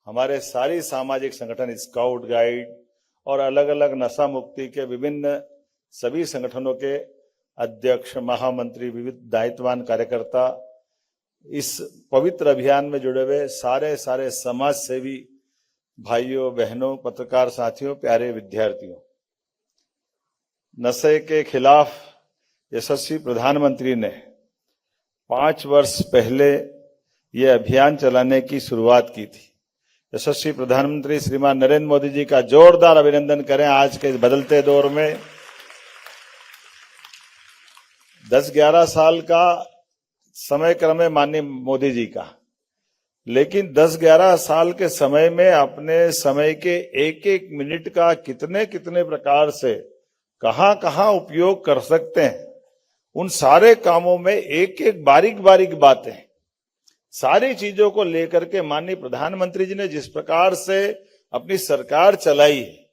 हमारे सारी सामाजिक संगठन, स्काउट गाइड और अलग अलग नशा मुक्ति के विभिन्न सभी संगठनों के अध्यक्ष, महामंत्री, विविध दायित्ववान कार्यकर्ता, इस पवित्र अभियान में जुड़े हुए सारे समाज सेवी भाइयों बहनों, पत्रकार साथियों, प्यारे विद्यार्थियों, नशे के खिलाफ यशस्वी प्रधानमंत्री ने 5 वर्ष पहले ये अभियान चलाने की शुरुआत की थी। यशस्वी प्रधानमंत्री श्रीमान नरेंद्र मोदी जी का जोरदार अभिनंदन करें। आज के बदलते दौर में 10-11 साल का समय क्रम है माननीय मोदी जी का, लेकिन 10-11 साल के समय में अपने समय के एक मिनट का कितने प्रकार से कहां उपयोग कर सकते हैं, उन सारे कामों में एक बारीक बातें, सारी चीजों को लेकर के माननीय प्रधानमंत्री जी ने जिस प्रकार से अपनी सरकार चलाई है,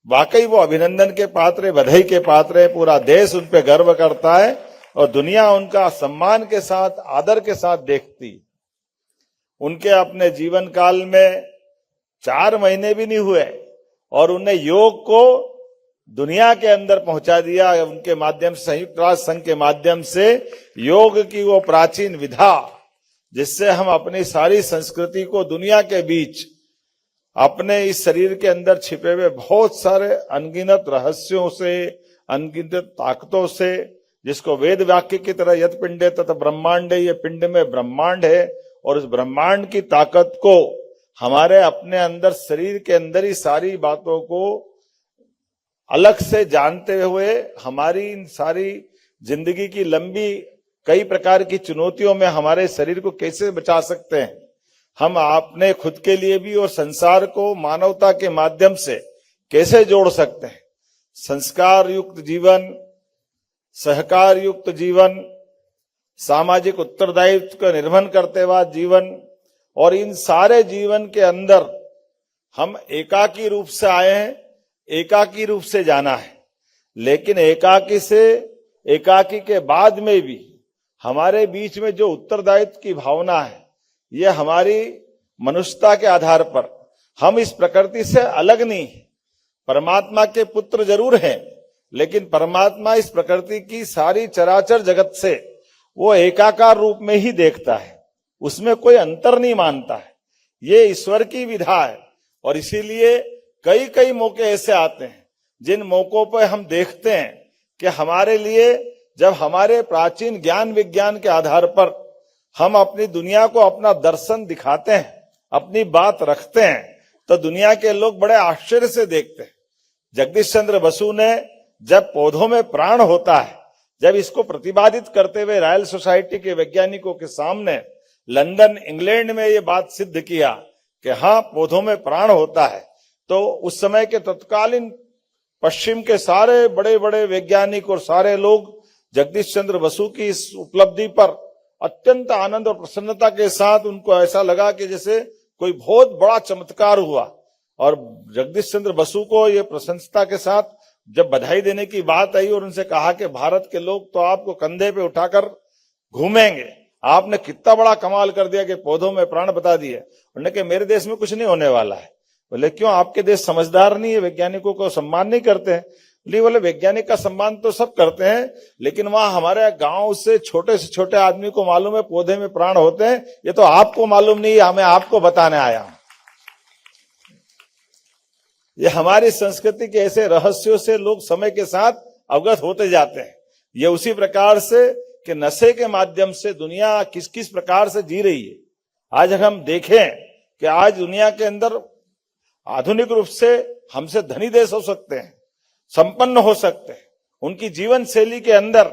वाकई वो अभिनंदन के पात्र, बधाई के पात्र है। पूरा देश उन पे गर्व करता है और दुनिया उनका सम्मान के साथ, आदर के साथ देखती। उनके अपने जीवन काल में 4 महीने भी नहीं हुए और उन्हें योग को दुनिया के अंदर पहुंचा दिया। उनके माध्यम से, संयुक्त राष्ट्र संघ के माध्यम से योग की वो प्राचीन विधा, जिससे हम अपनी सारी संस्कृति को दुनिया के बीच अपने इस शरीर के अंदर छिपे हुए बहुत सारे अनगिनत रहस्यों से, अनगिनत ताकतों से, जिसको वेद वाक्य की तरह यत पिंडे तत ब्रह्मांडे, ये पिंड में ब्रह्मांड है और उस ब्रह्मांड की ताकत को हमारे अपने अंदर, शरीर के अंदर ही सारी बातों को अलग से जानते हुए हमारी इन सारी जिंदगी की लंबी कई प्रकार की चुनौतियों में हमारे शरीर को कैसे बचा सकते हैं, हम अपने खुद के लिए भी और संसार को मानवता के माध्यम से कैसे जोड़ सकते हैं। संस्कार युक्त जीवन, सहकार युक्त जीवन, सामाजिक उत्तरदायित्व का निर्वहन करते हुए जीवन, और इन सारे जीवन के अंदर हम एकाकी रूप से आए हैं, एकाकी रूप से जाना है, लेकिन एकाकी के बाद में भी हमारे बीच में जो उत्तरदायित्व की भावना है, ये हमारी मनुष्यता के आधार पर, हम इस प्रकृति से अलग नहीं है। परमात्मा के पुत्र जरूर हैं, लेकिन परमात्मा इस प्रकृति की सारी चराचर जगत से वो एकाकार रूप में ही देखता है, उसमें कोई अंतर नहीं मानता है। ये ईश्वर की विधा है और इसीलिए कई मौके ऐसे आते हैं जिन मौकों पर हम देखते हैं कि हमारे लिए, जब हमारे प्राचीन ज्ञान विज्ञान के आधार पर हम अपनी दुनिया को अपना दर्शन दिखाते हैं, अपनी बात रखते हैं, तो दुनिया के लोग बड़े आश्चर्य से देखते हैं। जगदीश चंद्र बसु ने जब पौधों में प्राण होता है, जब इसको प्रतिपादित करते हुए रॉयल सोसाइटी के वैज्ञानिकों के सामने लंदन इंग्लैंड में ये बात सिद्ध किया कि हाँ, पौधों में प्राण होता है, तो उस समय के तत्कालीन पश्चिम के सारे बड़े वैज्ञानिक और सारे लोग जगदीश चंद्र बसु की इस उपलब्धि पर अत्यंत आनंद और प्रसन्नता के साथ, उनको ऐसा लगा कि जैसे कोई बहुत बड़ा चमत्कार हुआ। और जगदीश चंद्र बसु को ये प्रशंसता के साथ जब बधाई देने की बात आई और उनसे कहा कि भारत के लोग तो आपको कंधे पे उठाकर घूमेंगे, आपने कितना बड़ा कमाल कर दिया कि पौधों में प्राण बता दिए। उन्होंने कहा मेरे देश में कुछ नहीं होने वाला है। बोले क्यों, आपके देश समझदार नहीं है, वैज्ञानिकों को सम्मान नहीं करते हैं? बोले वैज्ञानिक का सम्मान तो सब करते हैं, लेकिन वहां हमारे गांव से छोटे आदमी को मालूम है पौधे में प्राण होते हैं, ये तो आपको मालूम नहीं है, मैं आपको बताने आया हूं। ये हमारी संस्कृति के ऐसे रहस्यों से लोग समय के साथ अवगत होते जाते हैं। ये उसी प्रकार से कि नशे के माध्यम से दुनिया किस प्रकार से जी रही है। आज हम देखें कि आज दुनिया के अंदर आधुनिक रूप से हमसे धनी देश हो सकते हैं, संपन्न हो सकते हैं, उनकी जीवन शैली के अंदर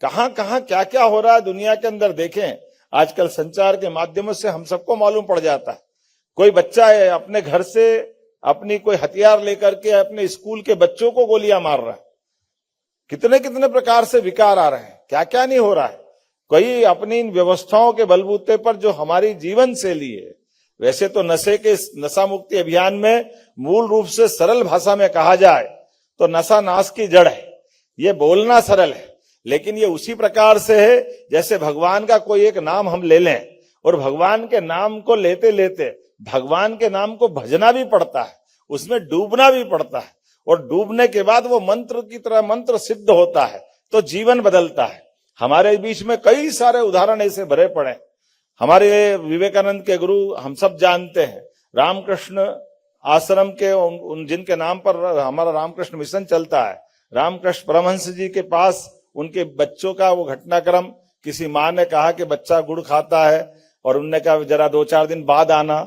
कहां क्या हो रहा है दुनिया के अंदर देखें। आजकल संचार के माध्यमों से हम सबको मालूम पड़ जाता है। कोई बच्चा है अपने घर से अपनी कोई हथियार लेकर के अपने स्कूल के बच्चों को गोलियां मार रहा है, कितने प्रकार से विकार आ रहे हैं, क्या नहीं हो रहा है। कोई अपनी इन व्यवस्थाओं के बलबूते पर जो हमारी जीवन शैली है, वैसे तो नशा मुक्ति अभियान में मूल रूप से सरल भाषा में कहा जाए तो नशा नाश की जड़ है। ये बोलना सरल है, लेकिन ये उसी प्रकार से है जैसे भगवान का कोई एक नाम हम ले लें और भगवान के नाम को लेते लेते भगवान के नाम को भजना भी पड़ता है, उसमें डूबना भी पड़ता है, और डूबने के बाद वो मंत्र की तरह मंत्र सिद्ध होता है तो जीवन बदलता है। हमारे बीच में कई सारे उदाहरण ऐसे भरे पड़े। हमारे विवेकानंद के गुरु हम सब जानते हैं, रामकृष्ण आश्रम के उन जिनके नाम पर हमारा रामकृष्ण मिशन चलता है, रामकृष्ण परमहंस जी के पास उनके बच्चों का वो घटनाक्रम, किसी माँ ने कहा कि बच्चा गुड़ खाता है और उनने कहा जरा 2-4 दिन बाद आना।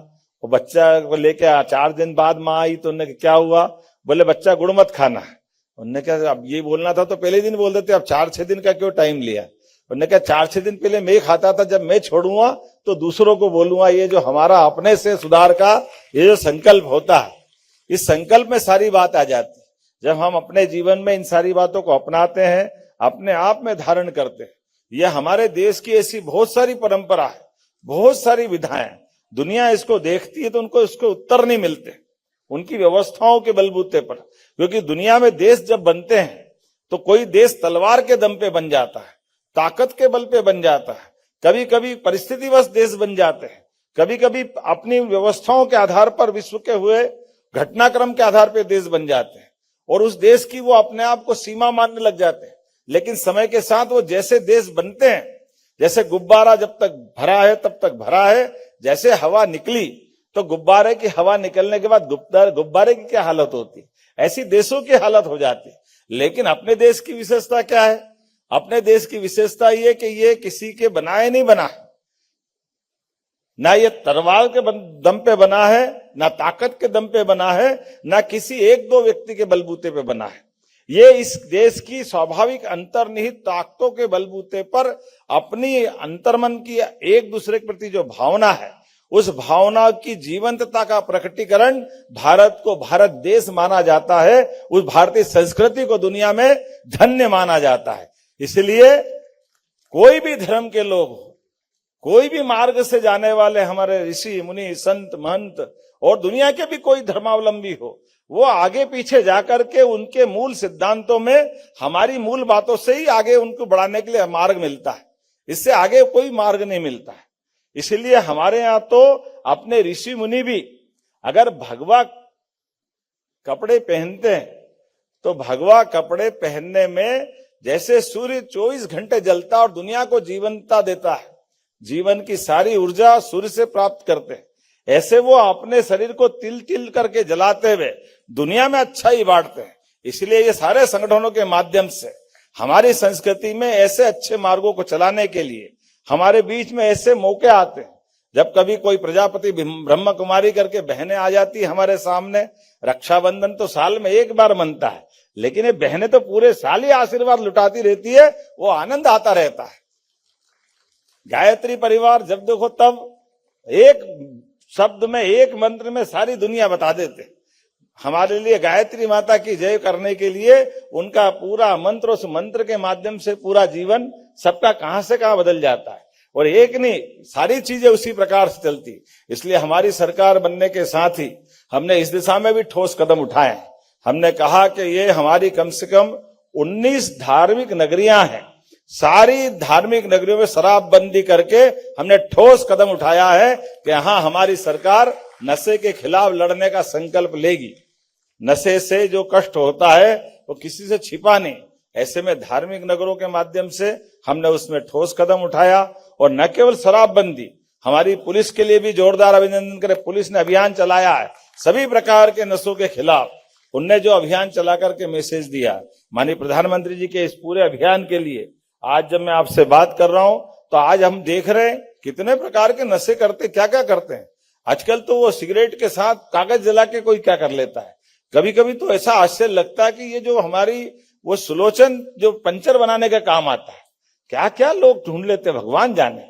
वो बच्चा को लेके 4 दिन बाद माँ आई तो उन्होंने क्या हुआ, बोले बच्चा गुड़ मत खाना है। उन्होंने कहा अब ये बोलना था तो पहले दिन बोल देते, अब 4-6 दिन का क्यों टाइम लिया। उन्होंने कहा 4-6 दिन पहले मैं खाता था, जब मैं छोड़ूंगा तो दूसरों को बोलूंगा। ये जो हमारा अपने से सुधार का ये जो संकल्प होता है, इस संकल्प में सारी बात आ जाती है। जब हम अपने जीवन में इन सारी बातों को अपनाते हैं, अपने आप में धारण करते हैं, यह हमारे देश की ऐसी बहुत सारी परंपरा है, बहुत सारी विधाएं, दुनिया इसको देखती है तो उनको इसके उत्तर नहीं मिलते उनकी व्यवस्थाओं के बलबूते पर। क्योंकि दुनिया में देश जब बनते हैं तो कोई देश तलवार के दम पे बन जाता है, ताकत के बल पे बन जाता है, कभी कभी परिस्थितिवश देश बन जाते हैं, कभी कभी अपनी व्यवस्थाओं के आधार पर विश्व के हुए घटनाक्रम के आधार पर देश बन जाते हैं और उस देश की वो अपने आप को सीमा मानने लग जाते हैं। लेकिन समय के साथ वो जैसे देश बनते हैं, जैसे गुब्बारा जब तक भरा है तब तक भरा है, जैसे हवा निकली तो गुब्बारे की हवा निकलने के बाद गुब्बारे की क्या हालत होती, ऐसी देशों की हालत हो जाती। लेकिन अपने देश की विशेषता क्या है, अपने देश की विशेषता ये कि ये किसी के बनाए नहीं बना, ना ये तलवार के दम पे बना है, ना ताकत के दम पे बना है, ना किसी 1-2 व्यक्ति के बलबूते पे बना है। ये इस देश की स्वाभाविक अंतर्निहित ताकतों के बलबूते पर अपनी अंतर्मन की एक दूसरे के प्रति जो भावना है, उस भावना की जीवंतता का प्रकटीकरण भारत को भारत देश माना जाता है, उस भारतीय संस्कृति को दुनिया में धन्य माना जाता है। इसलिए कोई भी धर्म के लोग हो, कोई भी मार्ग से जाने वाले हमारे ऋषि मुनि संत महंत और दुनिया के भी कोई धर्मावलंबी हो, वो आगे पीछे जाकर के उनके मूल सिद्धांतों में हमारी मूल बातों से ही आगे उनको बढ़ाने के लिए मार्ग मिलता है, इससे आगे कोई मार्ग नहीं मिलता है। इसलिए हमारे यहाँ तो अपने ऋषि मुनि भी अगर भगवा कपड़े पहनते हैं तो भगवा कपड़े पहनने में जैसे सूर्य 24 घंटे जलता और दुनिया को जीवंतता देता है, जीवन की सारी ऊर्जा सूर्य से प्राप्त करते हैं, ऐसे वो अपने शरीर को तिल तिल करके जलाते हुए दुनिया में अच्छाई बांटते हैं। इसलिए ये सारे संगठनों के माध्यम से हमारी संस्कृति में ऐसे अच्छे मार्गों को चलाने के लिए हमारे बीच में ऐसे मौके आते हैं। जब कभी कोई प्रजापति ब्रह्म कुमारी करके बहनें आ जाती है हमारे सामने, रक्षाबंधन तो साल में एक बार मनता है, लेकिन ये बहनें तो पूरे साल ही आशीर्वाद लुटाती रहती है, वो आनंद आता रहता है। गायत्री परिवार जब देखो तब एक शब्द में, एक मंत्र में सारी दुनिया बता देते। हमारे लिए गायत्री माता की जय करने के लिए उनका पूरा मंत्र, उस मंत्र के माध्यम से पूरा जीवन सबका कहां से कहां बदल जाता है, और एक नहीं सारी चीजें उसी प्रकार से चलती। इसलिए हमारी सरकार बनने के साथ ही हमने इस दिशा में भी ठोस कदम उठाए। हमने कहा कि ये हमारी कम से कम 19 धार्मिक नगरियां हैं, सारी धार्मिक नगरियों में शराबबंदी करके हमने ठोस कदम उठाया है कि हाँ हमारी सरकार नशे के खिलाफ लड़ने का संकल्प लेगी। नशे से जो कष्ट होता है वो किसी से छिपा नहीं। ऐसे में धार्मिक नगरों के माध्यम से हमने उसमें ठोस कदम उठाया, और न केवल शराबबंदी, हमारी पुलिस के लिए भी जोरदार अभिनंदन करें। पुलिस ने अभियान चलाया है सभी प्रकार के नशों के खिलाफ। उनने जो अभियान चला करके मैसेज दिया माननीय प्रधानमंत्री जी के इस पूरे अभियान के लिए, आज जब मैं आपसे बात कर रहा हूं तो आज हम देख रहे हैं कितने प्रकार के नशे करते, क्या क्या करते हैं। आजकल तो वो सिगरेट के साथ कागज जला के कोई क्या कर लेता है। कभी कभी तो ऐसा आश्चर्य लगता है कि ये जो हमारी वो सुलोचन जो पंचर बनाने का काम आता है, क्या क्या लोग ढूंढ लेते हैं भगवान जाने।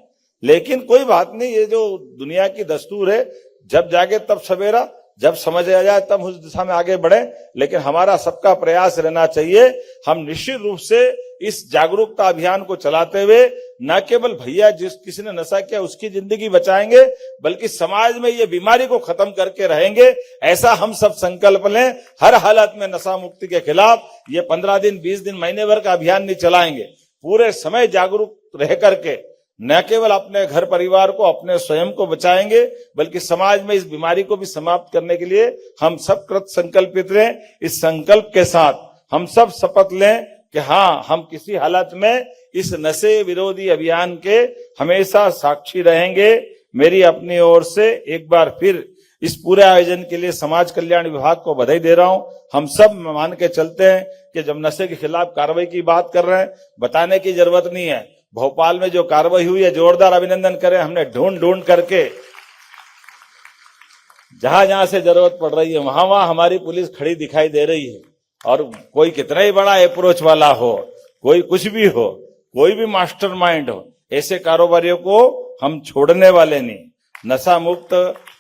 लेकिन कोई बात नहीं, ये जो दुनिया की दस्तूर है, जब जागे तब सवेरा, जब समझ आ जाए तब उस दिशा में आगे बढ़े। लेकिन हमारा सबका प्रयास रहना चाहिए, हम निश्चित रूप से इस जागरूकता अभियान को चलाते हुए न केवल भैया जिस किसी ने नशा किया उसकी जिंदगी बचाएंगे, बल्कि समाज में ये बीमारी को खत्म करके रहेंगे। ऐसा हम सब संकल्प लें। हर हालत में नशा मुक्ति के खिलाफ ये 15 दिन, 20 दिन, महीने भर का अभियान नहीं चलाएंगे, पूरे समय जागरूक रह करके न केवल अपने घर परिवार को, अपने स्वयं को बचाएंगे, बल्कि समाज में इस बीमारी को भी समाप्त करने के लिए हम सब कृत संकल्पित रहें। इस संकल्प के साथ हम सब शपथ लें कि हाँ, हम किसी हालत में इस नशे विरोधी अभियान के हमेशा साक्षी रहेंगे। मेरी अपनी ओर से एक बार फिर इस पूरे आयोजन के लिए समाज कल्याण विभाग को बधाई दे रहा हूं। हम सब मान के चलते हैं कि जब नशे के खिलाफ कार्रवाई की बात कर रहे हैं, बताने की जरूरत नहीं है। भोपाल में जो कार्रवाई हुई है, जोरदार अभिनंदन करें। हमने ढूंढ करके जहां जहां से जरूरत पड़ रही है वहां वहां हमारी पुलिस खड़ी दिखाई दे रही है। और कोई कितना ही बड़ा अप्रोच वाला हो, कोई कुछ भी हो, कोई भी मास्टरमाइंड हो, ऐसे कारोबारियों को हम छोड़ने वाले नहीं। नशा मुक्त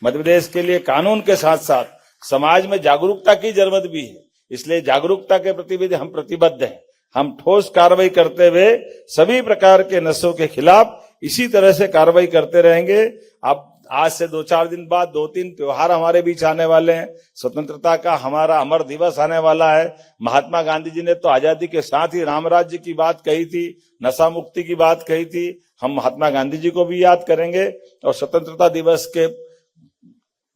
मध्य प्रदेश के लिए कानून के साथ साथ समाज में जागरूकता की जरूरत भी है। इसलिए जागरूकता के प्रति भी हम प्रतिबद्ध हैं। हम ठोस कार्रवाई करते हुए सभी प्रकार के नशों के खिलाफ इसी तरह से कार्रवाई करते रहेंगे। अब आज से 2-4 दिन बाद 2-3 त्योहार हमारे बीच आने वाले हैं। स्वतंत्रता का हमारा अमर दिवस आने वाला है। महात्मा गांधी जी ने तो आजादी के साथ ही राम राज्य की बात कही थी, नशा मुक्ति की बात कही थी। हम महात्मा गांधी जी को भी याद करेंगे। और स्वतंत्रता दिवस के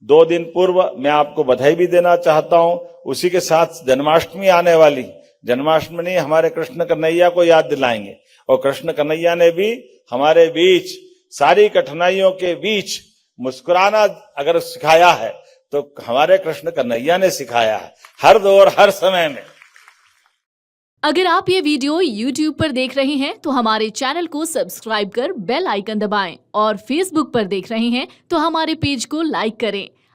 2 दिन पूर्व मैं आपको बधाई भी देना चाहता हूं। उसी के साथ जन्माष्टमी आने वाली, जन्माष्टमी हमारे कृष्ण कन्हैया को याद दिलाएंगे। और कृष्ण कन्हैया ने भी हमारे बीच सारी कठिनाइयों के बीच मुस्कुराना अगर सिखाया है तो हमारे कृष्ण कन्हैया ने सिखाया है, हर दौर हर समय में। अगर आप ये वीडियो YouTube पर देख रहे हैं तो हमारे चैनल को सब्सक्राइब कर बेल आइकन दबाएं और Facebook पर देख रहे हैं तो हमारे पेज को लाइक करें।